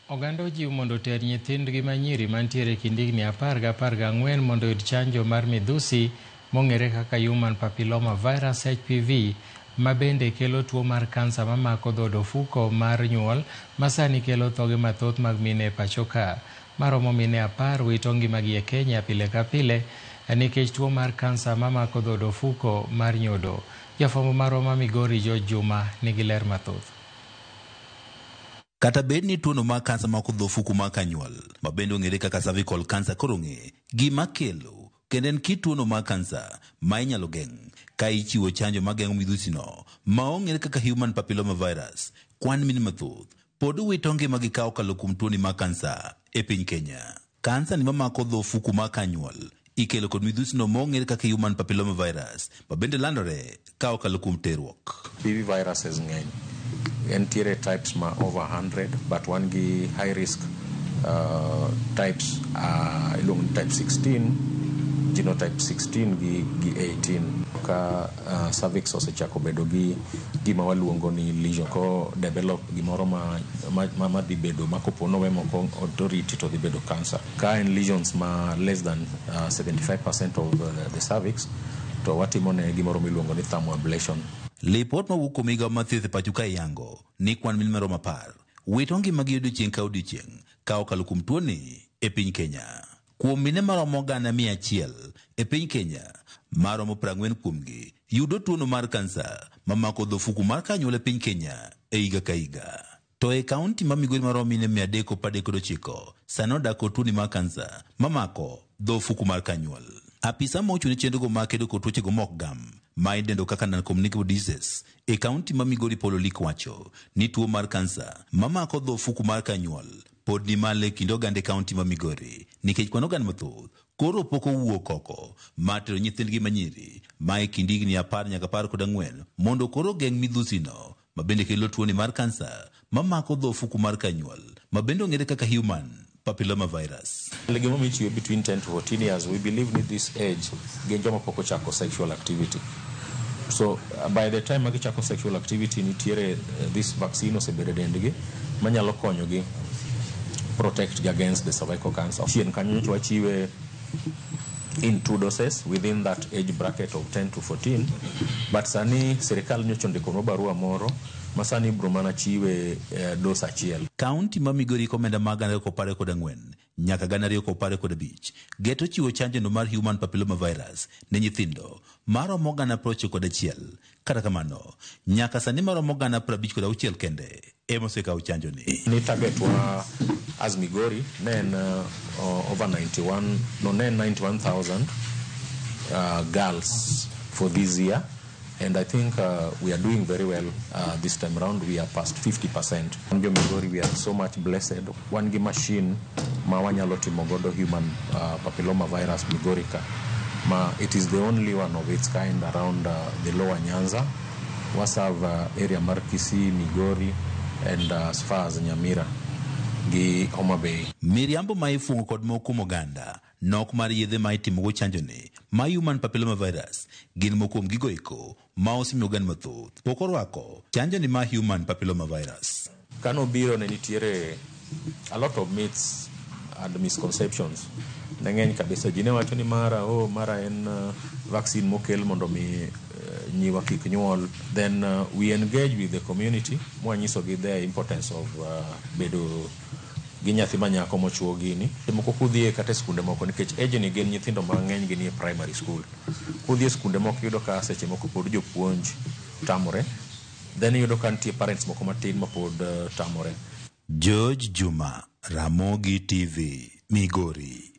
Oganda ojiw mondo oter nyithindgi manyiri mantiere kindikni 10 gi 14 mondo oyud chanjo mar midhusi mong'ere kaka Human Papilloma Virus HPV, ma bende kelo tuo mar kansa mamako dhood ofuko mar nyuol ma sani kelo thoge mathoth mag mine e pacho ka. Maromo mine 10 wito ngimagi e Kenya pile ka pile nikech tuo mar kansa mamako dhood ofuko mar nyodo. Jafwambo marwa Migori George Juma nigi ler mathoth. Kata bed ni tuono mar kansa mako dho ofuko mar kanyuol, ma bende ong'ere kaka cervical cancer koro ng'e gima kelo, kendo en kit tuono mar kansa ma inyalo geng' ka ichiwo chanjo mageng'o midhusino ma ong'ere kaka Human Papilloma Virus. Kwan mini mathoth pod wito ngimagi ka okalo kuom tuoni mar kansa e piny Kenya. Kansa ni mamako dho ofuko mar kanyuol ikelo kod midhusino ma ong'ere kaka Human Papilloma Virus, ma bende landore ka okalo kuom terruok. PV viruses ng'eny. Entiere types ma over 100, but one gi high risk types ilong type 16, genotype 16 gi 18. Ka cervix osechako bedo gi gima waluongo ni lesion ko develop gimoro ma di bedo makopono we moko authority to di bedo cancer. Ka en lesions ma less than 75% of the cervix, to watimone gimoro miluongo ni thermoablation. Lipot mawuok kuom migawo mathieth e pacho ka yango ni kwan mine maromo 10 wito ngimagi odiochieng' ka odiochieng' ka okalo kuom tuoni e piny Kenya. Kuom mine maromo 100,000 e piny Kenya, maromo 40 kuomgi yudo tuono mar kansa mamako dho ofuko mar kanyuol e piny Kenya e higa ka higa. To e kaunti ma Migori maromo mine 339 sani odak kod tuoni mar kansa mamako dho ofuko mar kanyuol. Apisa ma ochung' ne chenrogo mar kedo kod tuochego mok gam ma idendo kaka non-communicable diseases e kaunti ma Migori Paul Olik wacho ni tuo mar kansa mamako dho ofuko mar kanyuol pod ni malo e kind oganda e kaunti ma Migori nikech kwan oganda mathoth koro pok owuok oko mar tero nyithindgi manyiri ma e kind higni 10 nyaka 14 mondo koro geng' midhusino ma bende kelo tuoni mar kansa mamako dho ofuko mar kanyuol ma bende ong'ere kaka Human Papilloma Virus. Between 10 to 14 years, we believe with this age, genjoma poko chako sexual activity. So by the time magi chako sexual activity, nitiere this vaccine osebede dendgi manyalo konyogi protect against the cervical cancer. Chien kanyo wachiwe in 2 doses within that age bracket of 10 to 14, but sani serikal nyocha ndiko barua moro masani bro mana chiwe dos achiel. Kaunti ma Migori komenda mag 214 nyaka 215 geto chiwo chanjo no mar Human Papilloma Virus ne nyithindo maromo 91. Kata kamano nyaka sani maromo 56 kende emosekawo chanjo ni target wa as Migori nen over 91,000 girls for this year. And I think we are doing very well this time around. We are past 50%. In Migori, we are so much blessed. One machine, mawanyalo timogodo Human Papilloma Virus Migorika. It is the only one of its kind around the Lower Nyanza, Wasav area Markisi, Migori, and as far as Nyamira. Homa Bay. Miriambo maifungo kod moko moganda nok mar yedhe ma itimogo chanjo ni ma Human Papilloma Virus gin mokuom gigo eko ma osemiyo oganda mathoth pok orwako chanjo ni ma Human Papilloma Virus. Kano biro ne nitiere a lot of myths and misconceptions. Nang'eny kabisa jine wacho ni mara en vaccine mokel mondo mi nyiwa kik nyuol. Then we engage with the community mwanyiso gi the importance of bedo gi nyathi manyako mochuo gini. Moko kudhie kata skunde moko nikech age ni gin nyithindo mang'eny gini e primary school. Kudhie skunde moko yudo ka seche moko pod jopuonj tamore. Then yudo ka nitie parents moko matin ma pod tamore. George Juma, Ramogi TV, Migori.